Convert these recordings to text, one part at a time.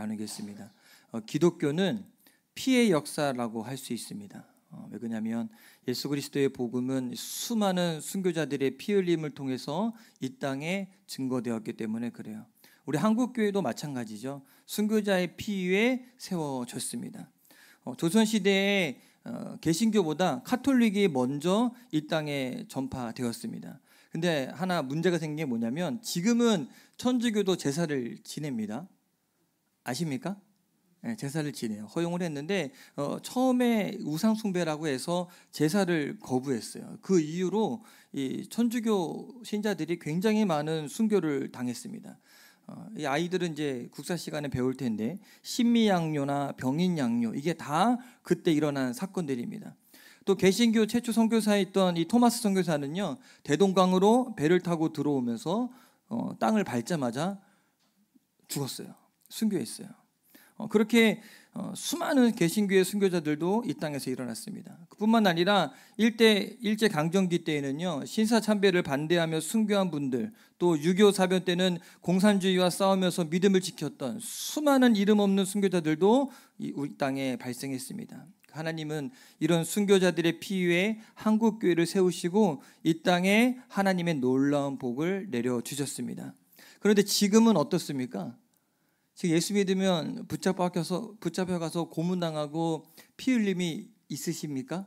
나누겠습니다. 기독교는 피의 역사라고 할 수 있습니다. 왜 그러냐면 예수 그리스도의 복음은 수많은 순교자들의 피 흘림을 통해서 이 땅에 증거되었기 때문에 그래요. 우리 한국교회도 마찬가지죠. 순교자의 피 위에 세워졌습니다. 조선시대에 개신교보다 카톨릭이 먼저 이 땅에 전파되었습니다. 근데 하나 문제가 생긴 게 뭐냐면 지금은 천주교도 제사를 지냅니다. 아십니까? 네, 제사를 지내요. 허용을 했는데 처음에 우상 숭배라고 해서 제사를 거부했어요. 그 이유로 이 천주교 신자들이 굉장히 많은 순교를 당했습니다. 이 아이들은 이제 국사 시간에 배울 텐데 신미양요나 병인양요 이게 다 그때 일어난 사건들입니다. 또 개신교 최초 선교사였던 이 토마스 선교사는요 대동강으로 배를 타고 들어오면서 땅을 밟자마자 죽었어요. 순교했어요. 그렇게 수많은 개신교의 순교자들도 이 땅에서 일어났습니다. 그뿐만 아니라 일제 강점기 때에는요 신사참배를 반대하며 순교한 분들, 또 6.25 사변 때는 공산주의와 싸우면서 믿음을 지켰던 수많은 이름 없는 순교자들도 우리 땅에 발생했습니다. 하나님은 이런 순교자들의 피 위에 한국교회를 세우시고 이 땅에 하나님의 놀라운 복을 내려주셨습니다. 그런데 지금은 어떻습니까? 지금 예수 믿으면 붙잡혀가서 고문당하고 피 흘림이 있으십니까?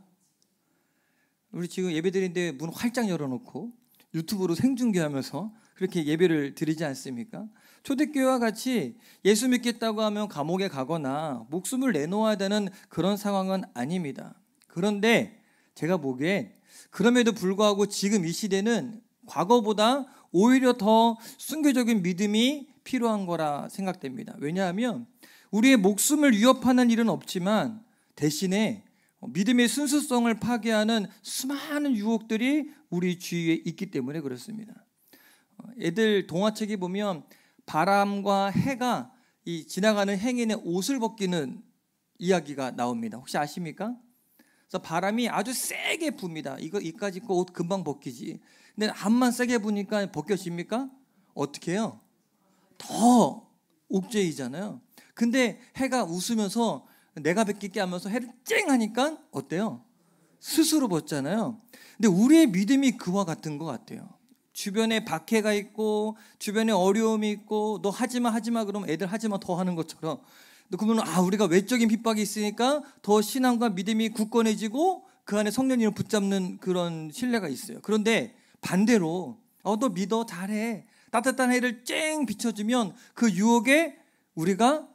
우리 지금 예배드리는데 문 활짝 열어놓고 유튜브로 생중계하면서 그렇게 예배를 드리지 않습니까? 초대교회와 같이 예수 믿겠다고 하면 감옥에 가거나 목숨을 내놓아야 되는 그런 상황은 아닙니다. 그런데 제가 보기엔 그럼에도 불구하고 지금 이 시대는 과거보다 오히려 더 순교적인 믿음이 필요한 거라 생각됩니다. 왜냐하면 우리의 목숨을 위협하는 일은 없지만 대신에 믿음의 순수성을 파괴하는 수많은 유혹들이 우리 주위에 있기 때문에 그렇습니다. 애들 동화책에 보면 바람과 해가 이 지나가는 행인의 옷을 벗기는 이야기가 나옵니다. 혹시 아십니까? 그래서 바람이 아주 세게 붑니다. 이까지 거 옷 금방 벗기지. 근데 암만 세게 부니까 벗겨집니까? 어떻게 해요? 더 옥죄이잖아요. 근데 해가 웃으면서 내가 벗길게 하면서 해를 쨍 하니까 어때요? 스스로 벗잖아요. 근데 우리의 믿음이 그와 같은 것 같아요. 주변에 박해가 있고 주변에 어려움이 있고 너 하지마 그러면 애들 하지마 더 하는 것처럼 그러면 우리가 외적인 핍박이 있으니까 더 신앙과 믿음이 굳건해지고 그 안에 성령님을 붙잡는 그런 신뢰가 있어요. 그런데 반대로 너 믿어 잘해 따뜻한 해를 쨍 비춰주면 그 유혹에 우리가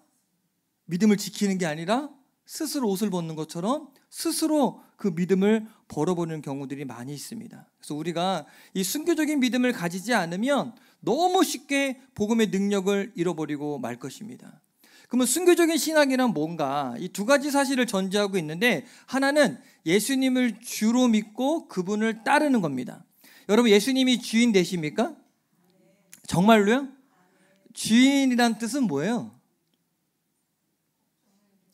믿음을 지키는 게 아니라 스스로 옷을 벗는 것처럼 스스로 그 믿음을 벌어버리는 경우들이 많이 있습니다. 그래서 우리가 이 순교적인 믿음을 가지지 않으면 너무 쉽게 복음의 능력을 잃어버리고 말 것입니다. 그러면 순교적인 신앙이란 뭔가? 이 두 가지 사실을 전제하고 있는데 하나는 예수님을 주로 믿고 그분을 따르는 겁니다. 여러분 예수님이 주인 되십니까? 정말로요? 주인이란 뜻은 뭐예요?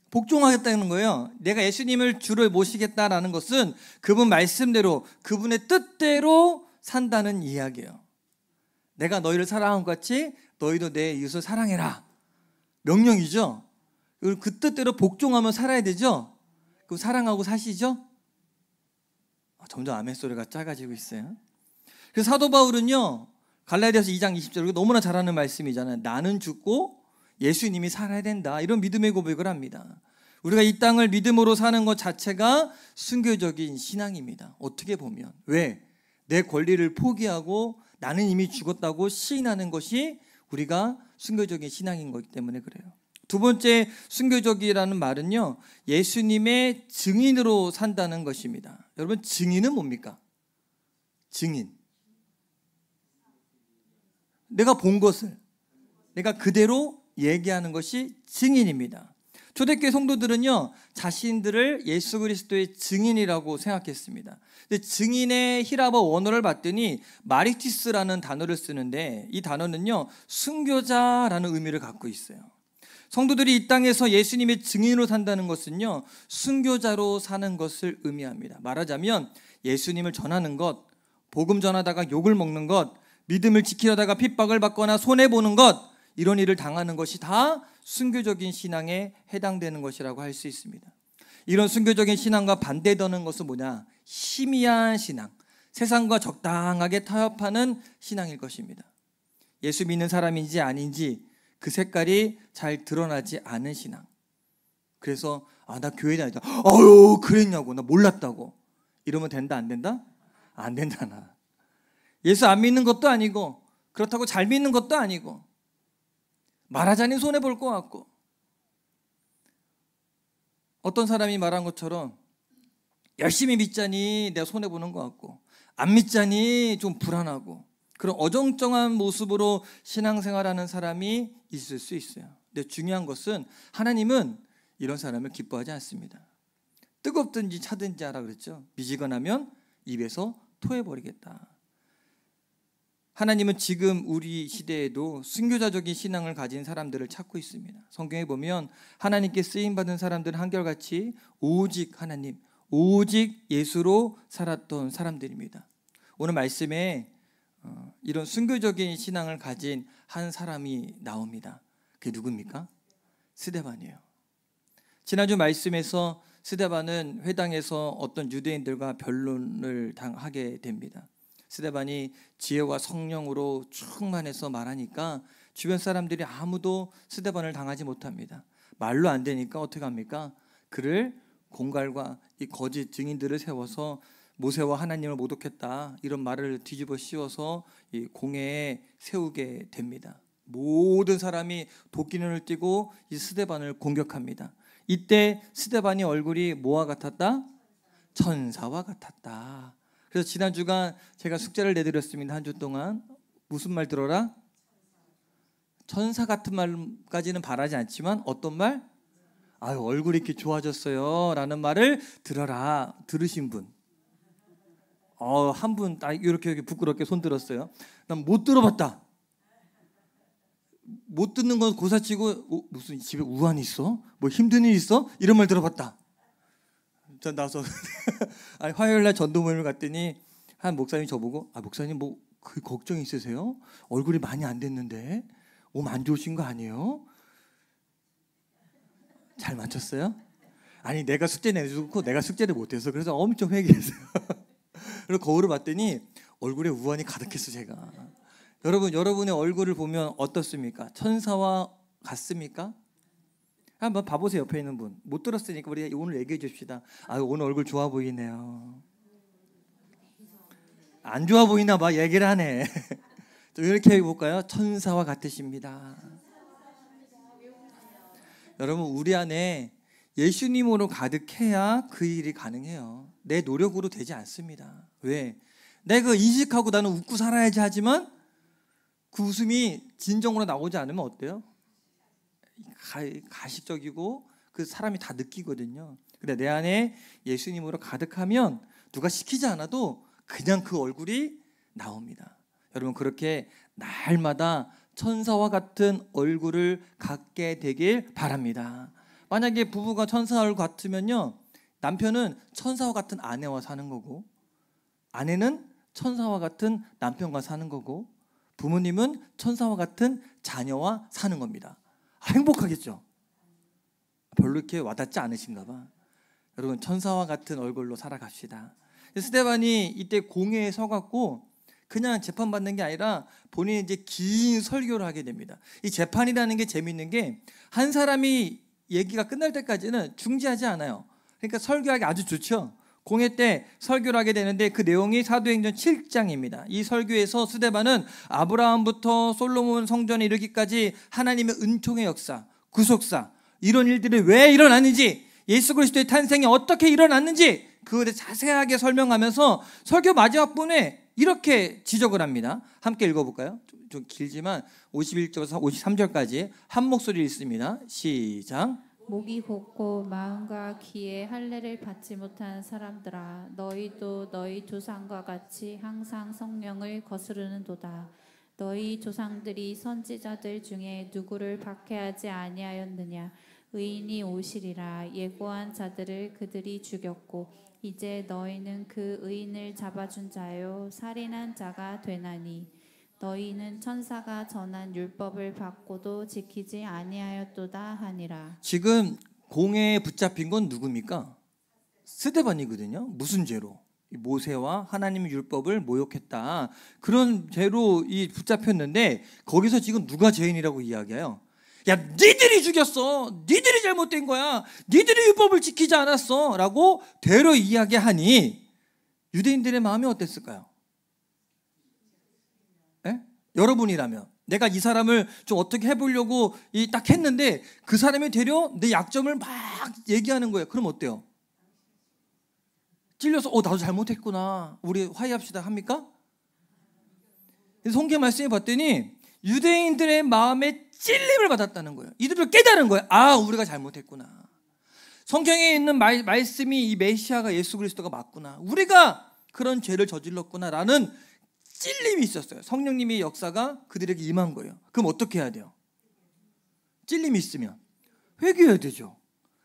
복종하겠다는 거예요. 내가 예수님을 주로 모시겠다라는 것은 그분 말씀대로 그분의 뜻대로 산다는 이야기예요. 내가 너희를 사랑한 것 같이 너희도 내 이웃을 사랑해라. 명령이죠. 그 뜻대로 복종하면 살아야 되죠. 그럼 사랑하고 사시죠? 점점 아멘 소리가 작아지고 있어요. 그래서 사도 바울은요 갈라디아서 2장 20절 너무나 잘 아는 말씀이잖아요. 나는 죽고 예수님이 살아야 된다. 이런 믿음의 고백을 합니다. 우리가 이 땅을 믿음으로 사는 것 자체가 순교적인 신앙입니다. 어떻게 보면. 왜? 내 권리를 포기하고 나는 이미 죽었다고 시인하는 것이 우리가 순교적인 신앙인 거기 때문에 그래요. 두 번째 순교적이라는 말은요 예수님의 증인으로 산다는 것입니다. 여러분 증인은 뭡니까? 증인. 내가 본 것을 내가 그대로 얘기하는 것이 증인입니다. 초대교회 성도들은요 자신들을 예수 그리스도의 증인이라고 생각했습니다. 근데 증인의 히라버 원어를 봤더니 마리티스라는 단어를 쓰는데 이 단어는요 순교자라는 의미를 갖고 있어요. 성도들이 이 땅에서 예수님의 증인으로 산다는 것은요 순교자로 사는 것을 의미합니다. 말하자면 예수님을 전하는 것, 복음 전하다가 욕을 먹는 것, 믿음을 지키려다가 핍박을 받거나 손해보는 것, 이런 일을 당하는 것이 다 순교적인 신앙에 해당되는 것이라고 할 수 있습니다. 이런 순교적인 신앙과 반대되는 것은 뭐냐? 희미한 신앙, 세상과 적당하게 타협하는 신앙일 것입니다. 예수 믿는 사람인지 아닌지 그 색깔이 잘 드러나지 않은 신앙. 그래서 나 교회 다니다. 아유 그랬냐고, 나 몰랐다고. 이러면 된다 안 된다? 안 된다. 나 예수 안 믿는 것도 아니고 그렇다고 잘 믿는 것도 아니고 말하자니 손해볼 것 같고, 어떤 사람이 말한 것처럼 열심히 믿자니 내가 손해보는 것 같고 안 믿자니 좀 불안하고, 그런 어정쩡한 모습으로 신앙생활하는 사람이 있을 수 있어요. 근데 중요한 것은 하나님은 이런 사람을 기뻐하지 않습니다. 뜨겁든지 차든지 하라 그랬죠. 미지근하면 입에서 토해버리겠다. 하나님은 지금 우리 시대에도 순교자적인 신앙을 가진 사람들을 찾고 있습니다. 성경에 보면 하나님께 쓰임받은 사람들은 한결같이 오직 하나님, 오직 예수로 살았던 사람들입니다. 오늘 말씀에 이런 순교적인 신앙을 가진 한 사람이 나옵니다. 그게 누굽니까? 스데반이에요. 지난주 말씀에서 스데반은 회당에서 어떤 유대인들과 변론을 하게 됩니다. 스데반이 지혜와 성령으로 충만해서 말하니까 주변 사람들이 아무도 스데반을 당하지 못합니다. 말로 안 되니까 어떻게 합니까? 그를 공갈과 이 거짓 증인들을 세워서 모세와 하나님을 모독했다, 이런 말을 뒤집어 씌워서 이 공회에 세우게 됩니다. 모든 사람이 도끼눈을 띠고 이 스데반을 공격합니다. 이때 스데반이 얼굴이 뭐와 같았다? 천사와 같았다. 그래서 지난주간 제가 숙제를 내드렸습니다. 한 주 동안. 무슨 말 들어라? 천사 같은 말까지는 바라지 않지만 어떤 말? 아유 얼굴이 이렇게 좋아졌어요 라는 말을 들어라. 들으신 분? 한 분 딱 이렇게 부끄럽게 손 들었어요. 난 못 들어봤다. 못 듣는 건 고사치고 무슨 집에 우환이 있어? 뭐 힘든 일 있어? 이런 말 들어봤다. 전 나서 화요일날 전도 모임을 갔더니 한 목사님이 저보고 목사님 뭐 그 걱정 있으세요? 얼굴이 많이 안 됐는데 몸 안 좋으신 거 아니에요? 잘 맞췄어요? 아니 내가 숙제 내주고 내가 숙제를 못해서 그래서 엄청 회개했어요. 그리고 거울을 봤더니 얼굴에 우환이 가득했어 제가. 여러분의 얼굴을 보면 어떻습니까? 천사와 같습니까? 한번 봐보세요. 옆에 있는 분. 못 들었으니까 우리 오늘 얘기해 줍시다. 오늘 얼굴 좋아 보이네요. 안 좋아 보이나 봐. 얘기를 하네. 좀 이렇게 해볼까요? 천사와 같으십니다. 여러분 우리 안에 예수님으로 가득해야 그 일이 가능해요. 내 노력으로 되지 않습니다. 왜? 내가 인식하고 나는 웃고 살아야지 하지만 그 웃음이 진정으로 나오지 않으면 어때요? 가식적이고 그 사람이 다 느끼거든요. 근데 내 안에 예수님으로 가득하면 누가 시키지 않아도 그냥 그 얼굴이 나옵니다. 여러분 그렇게 날마다 천사와 같은 얼굴을 갖게 되길 바랍니다. 만약에 부부가 천사 얼굴 같으면요, 남편은 천사와 같은 아내와 사는 거고, 아내는 천사와 같은 남편과 사는 거고, 부모님은 천사와 같은 자녀와 사는 겁니다. 행복하겠죠? 별로 이렇게 와닿지 않으신가 봐. 여러분 천사와 같은 얼굴로 살아갑시다. 스데반이 이때 공회에 서갖고 그냥 재판받는 게 아니라 본인이 이제 긴 설교를 하게 됩니다. 이 재판이라는 게 재밌는 게 한 사람이 얘기가 끝날 때까지는 중지하지 않아요. 그러니까 설교하기 아주 좋죠. 공회 때 설교를 하게 되는데 그 내용이 사도행전 7장입니다. 이 설교에서 스데반은 아브라함부터 솔로몬 성전에 이르기까지 하나님의 은총의 역사, 구속사, 이런 일들이 왜 일어났는지, 예수 그리스도의 탄생이 어떻게 일어났는지 그것에 대해 자세하게 설명하면서 설교 마지막 부분에 이렇게 지적을 합니다. 함께 읽어볼까요? 좀 길지만 51절에서 53절까지 한 목소리 읽습니다. 시작. 목이 곧고 마음과 귀에 할례를 받지 못한 사람들아, 너희도 너희 조상과 같이 항상 성령을 거스르는도다. 너희 조상들이 선지자들 중에 누구를 박해하지 아니하였느냐? 의인이 오시리라. 예고한 자들을 그들이 죽였고 이제 너희는 그 의인을 잡아준 자요 살인한 자가 되나니 너희는 천사가 전한 율법을 받고도 지키지 아니하였도다 하니라. 지금 공회에 붙잡힌 건 누굽니까? 스데반이거든요. 무슨 죄로? 모세와 하나님의 율법을 모욕했다. 그런 죄로 붙잡혔는데 거기서 지금 누가 죄인이라고 이야기해요? 야, 니들이 죽였어. 니들이 잘못된 거야. 니들이 율법을 지키지 않았어. 라고 되려 이야기하니 유대인들의 마음이 어땠을까요? 에? 여러분이라면 내가 이 사람을 좀 어떻게 해보려고 딱 했는데 그 사람이 되려 내 약점을 막 얘기하는 거예요. 그럼 어때요? 찔려서 나도 잘못했구나. 우리 화해합시다 합니까? 성경 말씀에 봤더니 유대인들의 마음에 찔림을 받았다는 거예요. 이들을 깨달은 거예요. 우리가 잘못했구나. 성경에 있는 말씀이 이 메시아가 예수 그리스도가 맞구나. 우리가 그런 죄를 저질렀구나라는 찔림이 있었어요. 성령님의 역사가 그들에게 임한 거예요. 그럼 어떻게 해야 돼요? 찔림이 있으면 회개해야 되죠.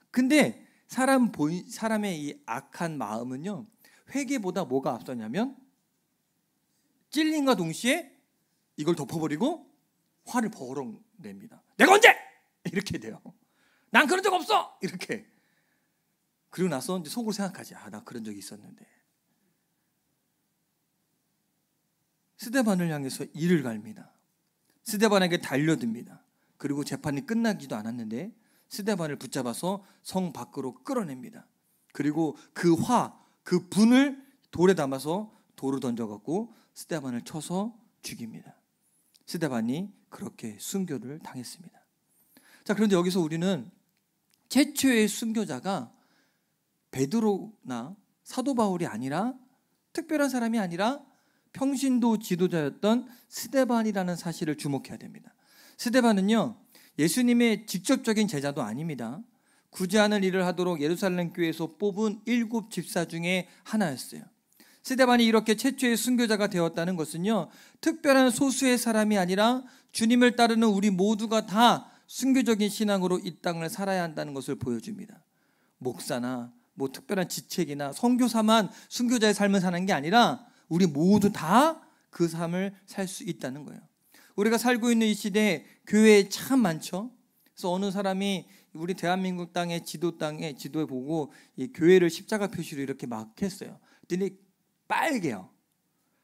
근데 사람의 이 악한 마음은요, 회개보다 뭐가 앞서냐면 찔림과 동시에 이걸 덮어버리고 화를 버럭 냅니다. 내가 언제? 이렇게 돼요. 난 그런 적 없어! 이렇게. 그리고 나서 이제 속으로 생각하지. 나 그런 적이 있었는데. 스데반을 향해서 이를 갈입니다. 스데반에게 달려듭니다. 그리고 재판이 끝나기도 않았는데 스데반을 붙잡아서 성 밖으로 끌어냅니다. 그리고 그 분을 돌에 담아서 돌을 던져갖고 스데반을 쳐서 죽입니다. 스데반이 그렇게 순교를 당했습니다. 자, 그런데 여기서 우리는 최초의 순교자가 베드로나 사도 바울이 아니라, 특별한 사람이 아니라 평신도 지도자였던 스데반이라는 사실을 주목해야 됩니다. 스데반은요, 예수님의 직접적인 제자도 아닙니다. 굳이 않은 일을 하도록 예루살렘 교회에서 뽑은 7 집사 중에 하나였어요. 스데반이 이렇게 최초의 순교자가 되었다는 것은요, 특별한 소수의 사람이 아니라 주님을 따르는 우리 모두가 다 순교적인 신앙으로 이 땅을 살아야 한다는 것을 보여줍니다. 목사나 특별한 지책이나 선교사만 순교자의 삶을 사는 게 아니라 우리 모두 다 그 삶을 살 수 있다는 거예요. 우리가 살고 있는 이 시대에 교회에 참 많죠. 그래서 어느 사람이 우리 대한민국 땅의 지도에 보고 이 교회를 십자가 표시로 이렇게 막 했어요. 근데 빨개요.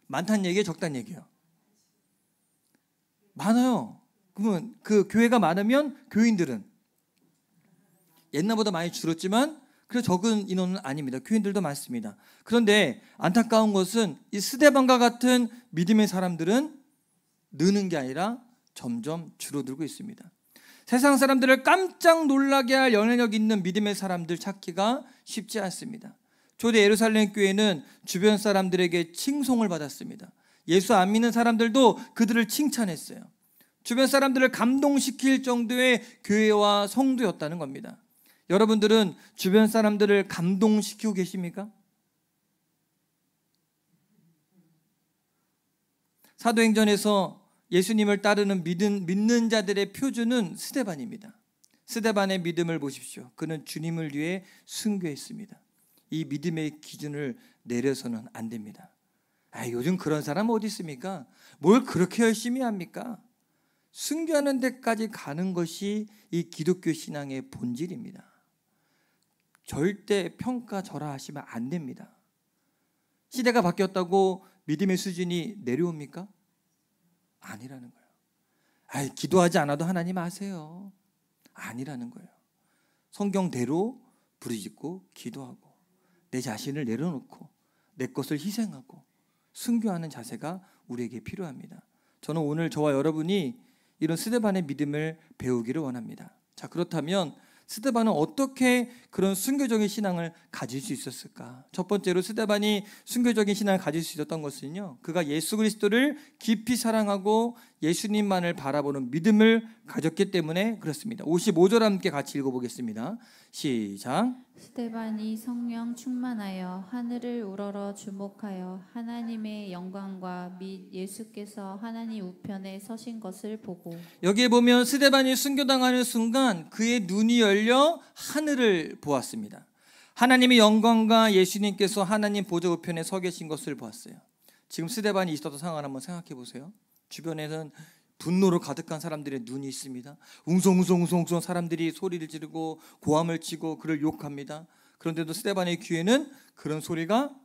많다는 얘기예요, 적다는 얘기예요? 많아요. 그러면 그 교회가 많으면 교인들은 옛날보다 많이 줄었지만 그래서 적은 인원은 아닙니다. 교인들도 많습니다. 그런데 안타까운 것은 이 스데반과 같은 믿음의 사람들은 느는 게 아니라 점점 줄어들고 있습니다. 세상 사람들을 깜짝 놀라게 할 영향력 있는 믿음의 사람들 찾기가 쉽지 않습니다. 초대 예루살렘 교회는 주변 사람들에게 칭송을 받았습니다. 예수 안 믿는 사람들도 그들을 칭찬했어요. 주변 사람들을 감동시킬 정도의 교회와 성도였다는 겁니다. 여러분들은 주변 사람들을 감동시키고 계십니까? 사도행전에서 예수님을 따르는 믿는 자들의 표준은 스데반입니다. 스데반의 믿음을 보십시오. 그는 주님을 위해 순교했습니다. 이 믿음의 기준을 내려서는 안 됩니다. 요즘 그런 사람 어디 있습니까? 뭘 그렇게 열심히 합니까? 순교하는 데까지 가는 것이 이 기독교 신앙의 본질입니다. 절대 평가절하하시면 안 됩니다. 시대가 바뀌었다고 믿음의 수준이 내려옵니까? 아니라는 거예요. 기도하지 않아도 하나님 아세요. 아니라는 거예요. 성경대로 부르짖고 기도하고 내 자신을 내려놓고 내 것을 희생하고 순교하는 자세가 우리에게 필요합니다. 저는 오늘 저와 여러분이 이런 스데반의 믿음을 배우기를 원합니다. 자, 그렇다면 스데반은 어떻게 그런 순교적인 신앙을 가질 수 있었을까? 첫 번째로 스데반이 순교적인 신앙을 가질 수 있었던 것은요, 그가 예수 그리스도를 깊이 사랑하고 예수님만을 바라보는 믿음을 가졌기 때문에 그렇습니다. 55절 함께 같이 읽어보겠습니다. 시작. 스데반이 성령 충만하여 하늘을 우러러 주목하여 하나님의 영광과 및 예수께서 하나님 우편에 서신 것을 보고, 여기에 보면 스데반이 순교당하는 순간 그의 눈이 열려 하늘을 보았습니다. 하나님의 영광과 예수님께서 하나님 보좌 우편에 서 계신 것을 보았어요. 지금 스데반이 있었던 상황을 한번 생각해 보세요. 주변에는 분노로 가득한 사람들의 눈이 있습니다. 웅성웅성웅성 사람들이 소리를 지르고 고함을 치고 그를 욕합니다. 그런데도 스데반의 귀에는 그런 소리가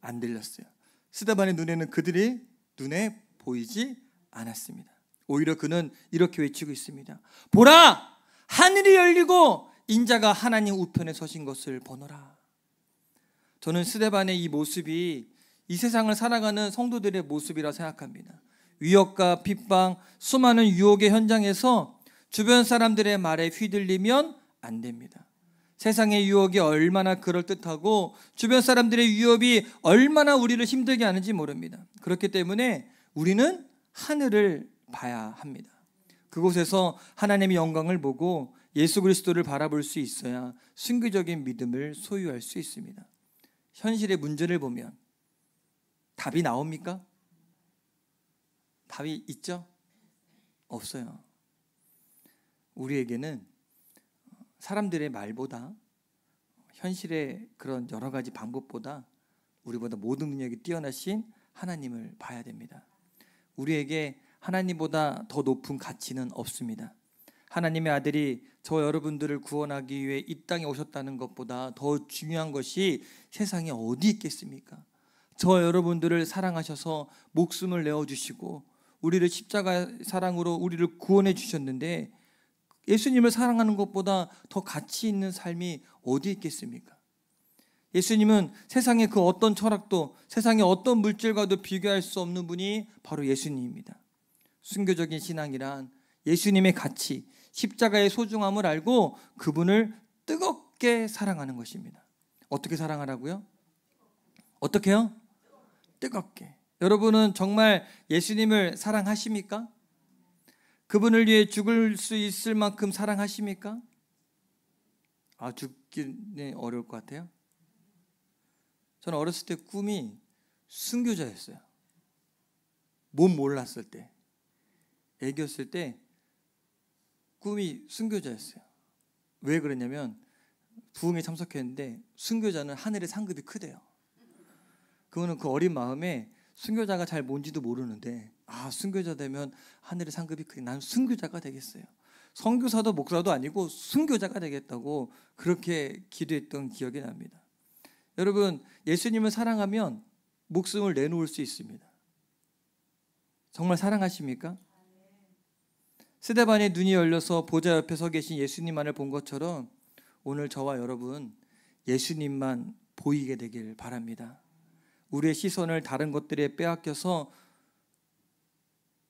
안 들렸어요. 스데반의 눈에는 그들이 눈에 보이지 않았습니다. 오히려 그는 이렇게 외치고 있습니다. 보라! 하늘이 열리고 인자가 하나님 우편에 서신 것을 보노라. 저는 스데반의 이 모습이 이 세상을 살아가는 성도들의 모습이라 생각합니다. 위협과 핍박, 수많은 유혹의 현장에서 주변 사람들의 말에 휘둘리면 안 됩니다. 세상의 유혹이 얼마나 그럴듯하고 주변 사람들의 위협이 얼마나 우리를 힘들게 하는지 모릅니다. 그렇기 때문에 우리는 하늘을 봐야 합니다. 그곳에서 하나님의 영광을 보고 예수 그리스도를 바라볼 수 있어야 순교적인 믿음을 소유할 수 있습니다. 현실의 문제를 보면 답이 나옵니까? 답이 있죠? 없어요. 우리에게는 사람들의 말보다 현실의 그런 여러 가지 방법보다 우리보다 모든 능력이 뛰어나신 하나님을 봐야 됩니다. 우리에게 하나님보다 더 높은 가치는 없습니다. 하나님의 아들이 저 여러분들을 구원하기 위해 이 땅에 오셨다는 것보다 더 중요한 것이 세상에 어디 있겠습니까? 저 여러분들을 사랑하셔서 목숨을 내어주시고 우리를 십자가 사랑으로 우리를 구원해 주셨는데 예수님을 사랑하는 것보다 더 가치 있는 삶이 어디 있겠습니까? 예수님은 세상의 그 어떤 철학도 세상의 어떤 물질과도 비교할 수 없는 분이 바로 예수님입니다. 순교적인 신앙이란 예수님의 가치, 십자가의 소중함을 알고 그분을 뜨겁게 사랑하는 것입니다. 어떻게 사랑하라고요? 어떻게요? 뜨겁게. 여러분은 정말 예수님을 사랑하십니까? 그분을 위해 죽을 수 있을 만큼 사랑하십니까? 죽기는 어려울 것 같아요. 저는 어렸을 때 꿈이 순교자였어요. 몸 몰랐을 때, 애기였을 때 꿈이 순교자였어요. 왜 그러냐면 부흥에 참석했는데 순교자는 하늘의 상급이 크대요. 그거는 그 어린 마음에 순교자가 잘 뭔지도 모르는데 순교자 되면 하늘의 상급이 크니 난 순교자가 되겠어요. 선교사도 목사도 아니고 순교자가 되겠다고 그렇게 기도했던 기억이 납니다. 여러분, 예수님을 사랑하면 목숨을 내놓을 수 있습니다. 정말 사랑하십니까? 스데반의 눈이 열려서 보좌 옆에 서 계신 예수님만을 본 것처럼 오늘 저와 여러분 예수님만 보이게 되길 바랍니다. 우리의 시선을 다른 것들에 빼앗겨서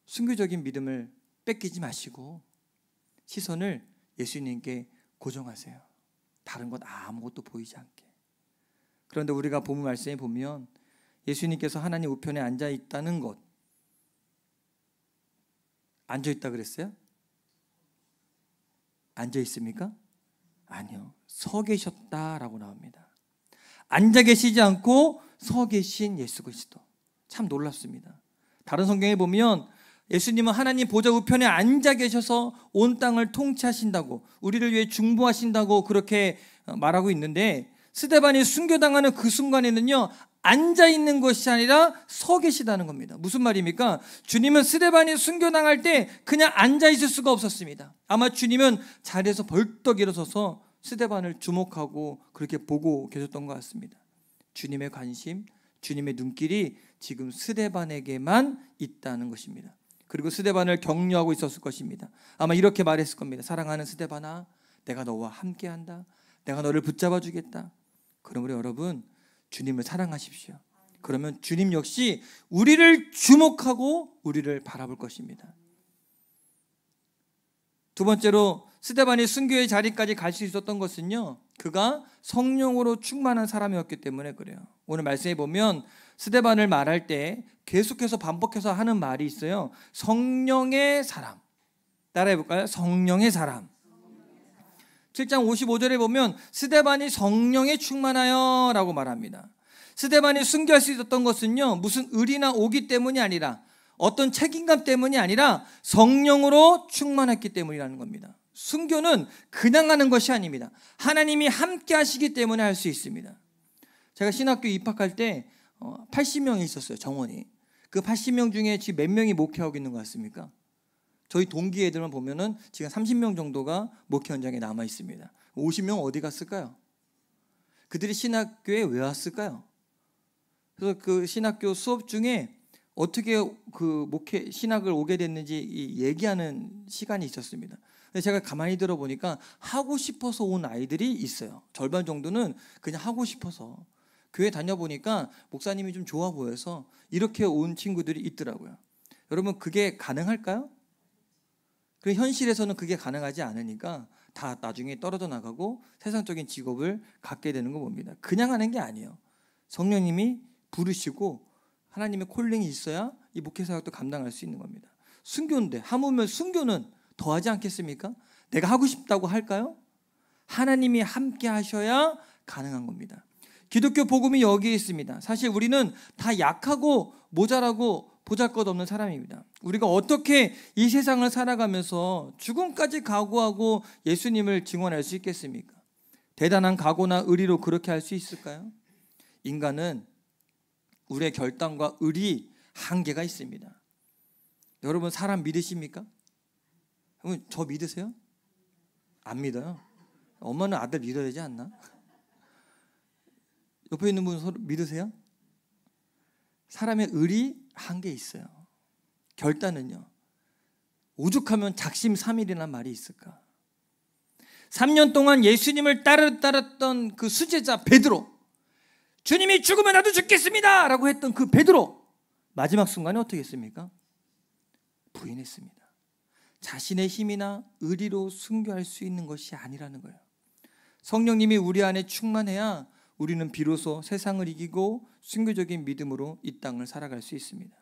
순교적인 믿음을 뺏기지 마시고 시선을 예수님께 고정하세요. 다른 것 아무것도 보이지 않게. 그런데 우리가 본문 말씀에 보면 예수님께서 하나님 우편에 앉아 있다는 것, 앉아 있다 그랬어요? 앉아 있습니까? 아니요. 서 계셨다라고 나옵니다. 앉아 계시지 않고 서 계신 예수 그리스도. 참 놀랍습니다. 다른 성경에 보면 예수님은 하나님 보좌 우편에 앉아 계셔서 온 땅을 통치하신다고, 우리를 위해 중보하신다고 그렇게 말하고 있는데, 스데반이 순교당하는 그 순간에는요 앉아 있는 것이 아니라 서 계시다는 겁니다. 무슨 말입니까? 주님은 스데반이 순교당할 때 그냥 앉아 있을 수가 없었습니다. 아마 주님은 자리에서 벌떡 일어서서 스데반을 주목하고 그렇게 보고 계셨던 것 같습니다. 주님의 관심, 주님의 눈길이 지금 스데반에게만 있다는 것입니다. 그리고 스데반을 격려하고 있었을 것입니다. 아마 이렇게 말했을 겁니다. 사랑하는 스데반아, 내가 너와 함께한다. 내가 너를 붙잡아 주겠다. 그러므로 여러분, 주님을 사랑하십시오. 그러면 주님 역시 우리를 주목하고 우리를 바라볼 것입니다. 두 번째로 스데반이 순교의 자리까지 갈 수 있었던 것은요, 그가 성령으로 충만한 사람이었기 때문에 그래요. 오늘 말씀에 보면 스데반을 말할 때 계속해서 반복해서 하는 말이 있어요. 성령의 사람. 따라해 볼까요? 성령의 사람. 7장 55절에 보면 스데반이 성령에 충만하여 라고 말합니다. 스데반이 순교할 수 있었던 것은요, 무슨 의리나 오기 때문이 아니라, 어떤 책임감 때문이 아니라 성령으로 충만했기 때문이라는 겁니다. 순교는 그냥 하는 것이 아닙니다. 하나님이 함께 하시기 때문에 할 수 있습니다. 제가 신학교 입학할 때 80명이 있었어요, 정원이. 그 80명 중에 지금 몇 명이 목회하고 있는 것 같습니까? 저희 동기 애들만 보면은 지금 30명 정도가 목회 현장에 남아 있습니다. 50명 어디 갔을까요? 그들이 신학교에 왜 왔을까요? 그래서 그 신학교 수업 중에 어떻게 그 목회 신학을 오게 됐는지 얘기하는 시간이 있었습니다. 근데 제가 가만히 들어보니까 하고 싶어서 온 아이들이 있어요. 절반 정도는 그냥 하고 싶어서. 교회 다녀보니까 목사님이 좀 좋아 보여서 이렇게 온 친구들이 있더라고요. 여러분, 그게 가능할까요? 그 현실에서는 그게 가능하지 않으니까 다 나중에 떨어져 나가고 세상적인 직업을 갖게 되는 거 봅니다. 그냥 하는 게 아니에요. 성령님이 부르시고 하나님의 콜링이 있어야 이 목회사역도 감당할 수 있는 겁니다. 순교인데 하물며 순교는 더하지 않겠습니까? 내가 하고 싶다고 할까요? 하나님이 함께 하셔야 가능한 겁니다. 기독교 복음이 여기에 있습니다. 사실 우리는 다 약하고 모자라고 보잘것없는 사람입니다. 우리가 어떻게 이 세상을 살아가면서 죽음까지 각오하고 예수님을 증언할 수 있겠습니까? 대단한 각오나 의리로 그렇게 할 수 있을까요? 인간은 우리의 결단과 의리 한계가 있습니다. 여러분, 사람 믿으십니까? 저 믿으세요? 안 믿어요. 엄마는 아들 믿어야 되지 않나? 옆에 있는 분 서로 믿으세요? 사람의 의리 한계 있어요. 결단은요. 오죽하면 작심삼일이란 말이 있을까? 3년 동안 예수님을 따랐던 그 수제자 베드로, 주님이 죽으면 나도 죽겠습니다 라고 했던 그 베드로, 마지막 순간에 어떻게 했습니까? 부인했습니다. 자신의 힘이나 의리로 순교할 수 있는 것이 아니라는 거예요. 성령님이 우리 안에 충만해야 우리는 비로소 세상을 이기고 순교적인 믿음으로 이 땅을 살아갈 수 있습니다.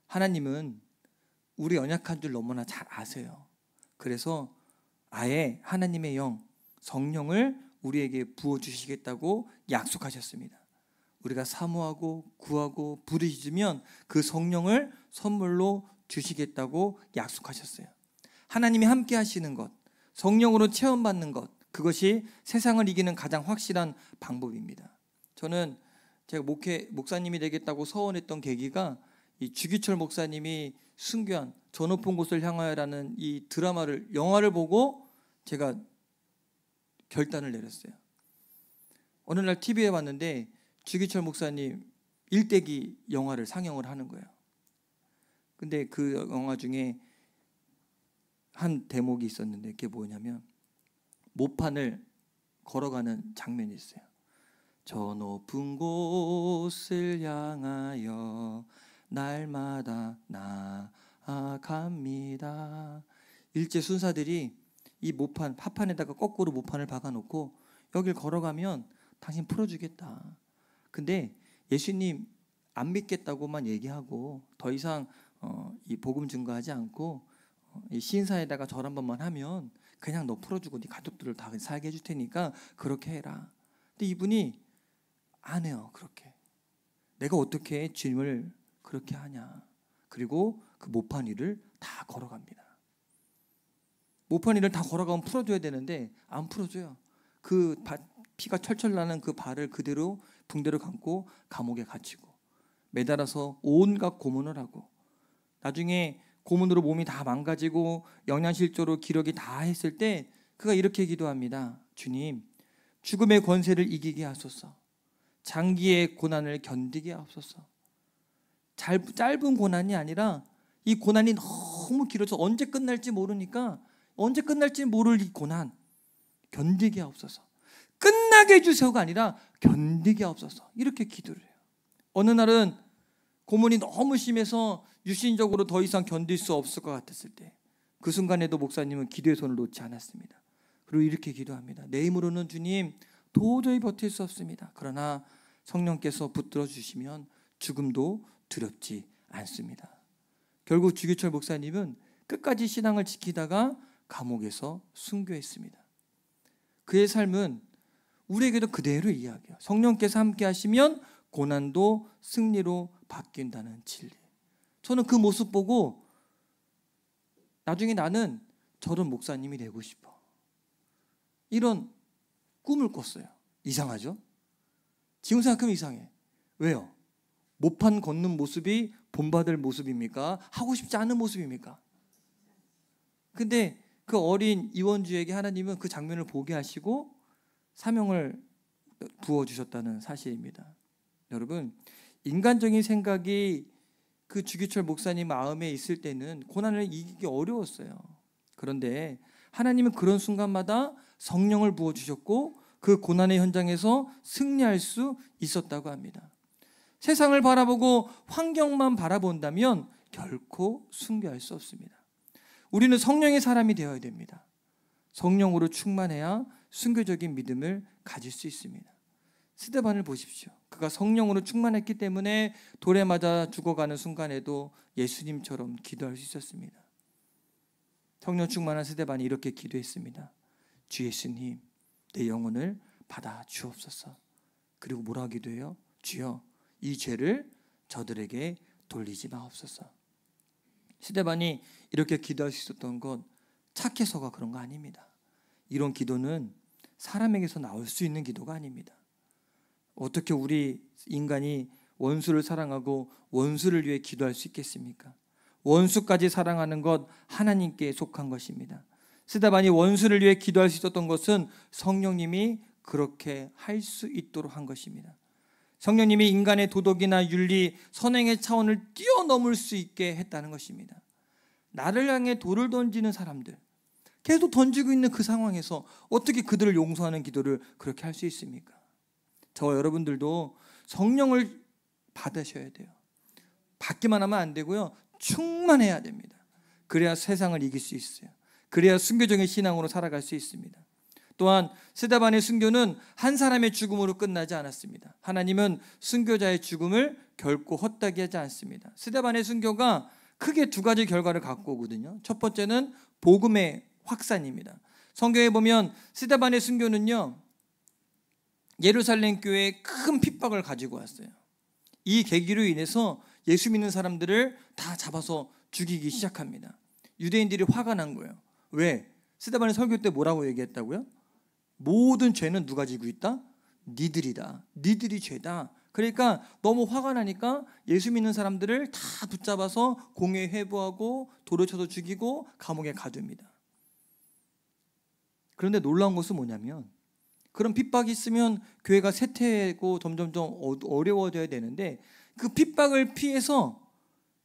하나님은 우리 연약한 줄 너무나 잘 아세요. 그래서 아예 하나님의 영, 성령을 우리에게 부어주시겠다고 약속하셨습니다. 우리가 사모하고 구하고 부르짖으면 그 성령을 선물로 주시겠다고 약속하셨어요. 하나님이 함께 하시는 것, 성령으로 체험받는 것, 그것이 세상을 이기는 가장 확실한 방법입니다. 저는 제가 목사님이 되겠다고 서원했던 계기가 이 주기철 목사님이 순교한 저 높은 곳을 향하여라는 이 영화를 보고 제가 결단을 내렸어요. 어느 날 TV에 봤는데 주기철 목사님 일대기 영화를 상영을 하는 거예요. 근데 그 영화 중에 한 대목이 있었는데 그게 뭐냐면 모판을 걸어가는 장면이 있어요. 저 높은 곳을 향하여 날마다 나아갑니다. 일제 순사들이 이 파판에다가 거꾸로 모판을 박아놓고 여길 걸어가면 당신 풀어주겠다. 근데 예수님 안 믿겠다고만 얘기하고 더 이상 이 복음 증거하지 않고 이 시인사에다가 절 한 번만 하면 그냥 너 풀어주고 네 가족들을 다 살게 해줄 테니까 그렇게 해라. 근데 이분이 안 해요. 그렇게. 내가 어떻게 주님을 그렇게 하냐. 그리고 그 모판 위를 다 걸어갑니다. 모판 위를 다 걸어가면 풀어줘야 되는데 안 풀어줘요. 그 피가 철철 나는 그 발을 그대로 붕대로 감고 감옥에 갇히고 매달아서 온갖 고문을 하고 나중에 고문으로 몸이 다 망가지고 영양실조로 기력이 다 했을 때 그가 이렇게 기도합니다. 주님, 죽음의 권세를 이기게 하소서. 장기의 고난을 견디게 하소서. 짧은 고난이 아니라 이 고난이 너무 길어서 언제 끝날지 모르니까 언제 끝날지 모를 이 고난 견디게 하옵소서. 끝나게 해주세요가 아니라 견디게 하옵소서. 이렇게 기도를 해요. 어느 날은 고문이 너무 심해서 유신적으로 더 이상 견딜 수 없을 것 같았을 때 그 순간에도 목사님은 기도의 손을 놓지 않았습니다. 그리고 이렇게 기도합니다. 내 힘으로는 주님 도저히 버틸 수 없습니다. 그러나 성령께서 붙들어 주시면 죽음도 두렵지 않습니다. 결국 주기철 목사님은 끝까지 신앙을 지키다가 감옥에서 순교했습니다. 그의 삶은 우리에게도 그대로 이야기해요. 성령께서 함께 하시면 고난도 승리로 바뀐다는 진리. 저는 그 모습 보고 나중에 나는 저런 목사님이 되고 싶어. 이런 꿈을 꿨어요. 이상하죠? 지금 생각하면 이상해. 왜요? 모판 걷는 모습이 본받을 모습입니까? 하고 싶지 않은 모습입니까? 근데 그 어린 이원주에게 하나님은 그 장면을 보게 하시고 사명을 부어주셨다는 사실입니다. 여러분, 인간적인 생각이 그 주기철 목사님 마음에 있을 때는 고난을 이기기 어려웠어요. 그런데 하나님은 그런 순간마다 성령을 부어주셨고 그 고난의 현장에서 승리할 수 있었다고 합니다. 세상을 바라보고 환경만 바라본다면 결코 순교할 수 없습니다. 우리는 성령의 사람이 되어야 됩니다. 성령으로 충만해야 순교적인 믿음을 가질 수 있습니다. 스데반을 보십시오. 그가 성령으로 충만했기 때문에 돌에 맞아 죽어가는 순간에도 예수님처럼 기도할 수 있었습니다. 성령 충만한 스데반이 이렇게 기도했습니다. 주 예수님, 내 영혼을 받아 주옵소서. 그리고 뭐라 기도해요? 주여, 이 죄를 저들에게 돌리지 마옵소서. 스데반이 이렇게 기도할 수 있었던 건 착해서가 그런 거 아닙니다. 이런 기도는 사람에게서 나올 수 있는 기도가 아닙니다. 어떻게 우리 인간이 원수를 사랑하고 원수를 위해 기도할 수 있겠습니까? 원수까지 사랑하는 것 하나님께 속한 것입니다. 스데반이 원수를 위해 기도할 수 있었던 것은 성령님이 그렇게 할 수 있도록 한 것입니다. 성령님이 인간의 도덕이나 윤리, 선행의 차원을 뛰어넘을 수 있게 했다는 것입니다. 나를 향해 돌을 던지는 사람들, 계속 던지고 있는 그 상황에서 어떻게 그들을 용서하는 기도를 그렇게 할 수 있습니까? 저와 여러분들도 성령을 받으셔야 돼요. 받기만 하면 안 되고요, 충만해야 됩니다. 그래야 세상을 이길 수 있어요. 그래야 순교적인 신앙으로 살아갈 수 있습니다. 또한 스데반의 순교는 한 사람의 죽음으로 끝나지 않았습니다. 하나님은 순교자의 죽음을 결코 헛되게 하지 않습니다. 스데반의 순교가 크게 두 가지 결과를 갖고 오거든요. 첫 번째는 복음의 확산입니다. 성경에 보면 스데반의 순교는요, 예루살렘 교회에 큰 핍박을 가지고 왔어요. 이 계기로 인해서 예수 믿는 사람들을 다 잡아서 죽이기 시작합니다. 유대인들이 화가 난 거예요. 왜? 스데반의 설교 때 뭐라고 얘기했다고요? 모든 죄는 누가 지고 있다? 니들이다. 니들이 죄다. 그러니까 너무 화가 나니까 예수 믿는 사람들을 다 붙잡아서 공회 회부하고 돌을 쳐서 죽이고 감옥에 가둡니다. 그런데 놀라운 것은 뭐냐면, 그런 핍박이 있으면 교회가 쇠퇴하고 점점점 어려워져야 되는데 그 핍박을 피해서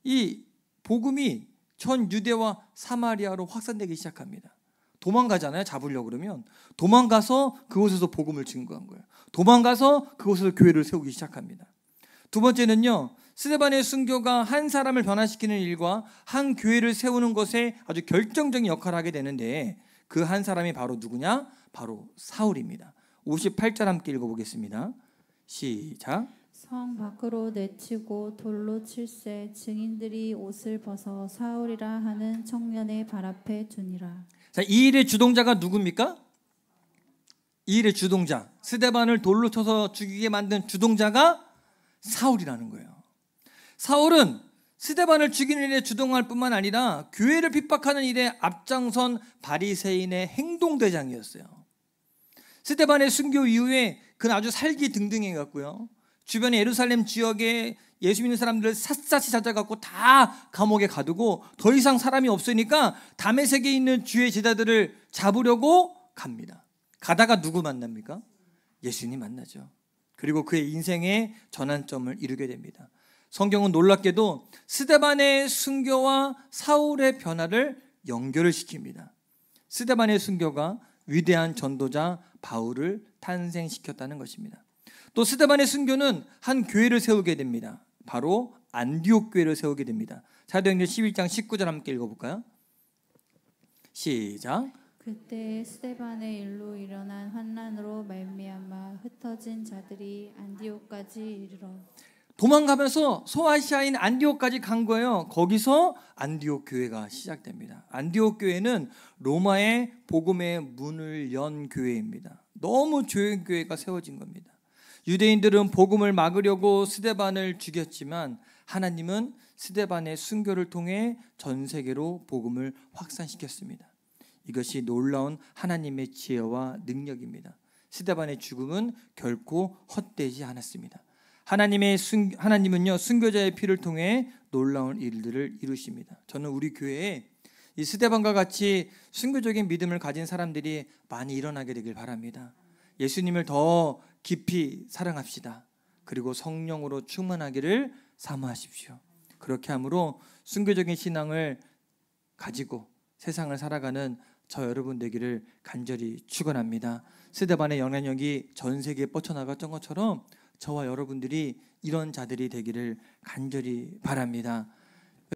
이 복음이 전 유대와 사마리아로 확산되기 시작합니다. 도망가잖아요. 잡으려고 그러면 도망가서 그곳에서 복음을 증거한 거예요. 도망가서 그곳에서 교회를 세우기 시작합니다. 두 번째는요, 스데반의 순교가 한 사람을 변화시키는 일과 한 교회를 세우는 것에 아주 결정적인 역할을 하게 되는데 그 한 사람이 바로 누구냐? 바로 사울입니다. 58절 함께 읽어보겠습니다. 시작. 성 밖으로 내치고 돌로 칠세 증인들이 옷을 벗어 사울이라 하는 청년의 발 앞에 두니라. 자, 이 일의 주동자가 누굽니까? 이 일의 주동자, 스데반을 돌로 쳐서 죽이게 만든 주동자가 사울이라는 거예요. 사울은 스데반을 죽이는 일에 주동할 뿐만 아니라 교회를 핍박하는 일에 앞장선 바리새인의 행동대장이었어요. 스데반의 순교 이후에 그는 아주 살기 등등해갔고요, 주변의 예루살렘 지역에 예수 믿는 사람들을 샅샅이 찾아갖고 다 감옥에 가두고 더 이상 사람이 없으니까 다메섹에 있는 주의 제자들을 잡으려고 갑니다. 가다가 누구 만납니까? 예수님 만나죠. 그리고 그의 인생의 전환점을 이루게 됩니다. 성경은 놀랍게도 스데반의 순교와 사울의 변화를 연결을 시킵니다. 스데반의 순교가 위대한 전도자 바울을 탄생시켰다는 것입니다. 또 스데반의 순교는 한 교회를 세우게 됩니다. 바로 안디옥 교회를 세우게 됩니다. 사도행전 11장 19절 함께 읽어볼까요? 시작. 그때 스데반의 일로 일어난 환난으로 말미암아 흩어진 자들이 안디옥까지 이르러 도망가면서 소아시아인 안디옥까지 간 거예요. 거기서 안디옥 교회가 시작됩니다. 안디옥 교회는 로마의 복음의 문을 연 교회입니다. 너무 좋은 교회가 세워진 겁니다. 유대인들은 복음을 막으려고 스데반을 죽였지만 하나님은 스데반의 순교를 통해 전 세계로 복음을 확산시켰습니다. 이것이 놀라운 하나님의 지혜와 능력입니다. 스데반의 죽음은 결코 헛되지 않았습니다. 하나님은요 순교자의 피를 통해 놀라운 일들을 이루십니다. 저는 우리 교회에 이 스데반과 같이 순교적인 믿음을 가진 사람들이 많이 일어나게 되길 바랍니다. 예수님을 더 깊이 사랑합시다. 그리고 성령으로 충만하기를 사모하십시오. 그렇게 함으로 순교적인 신앙을 가지고 세상을 살아가는 저 여러분 되기를 간절히 축원합니다. 스데반의 영향력이 전 세계에 뻗쳐나갔던 것처럼 저와 여러분들이 이런 자들이 되기를 간절히 바랍니다.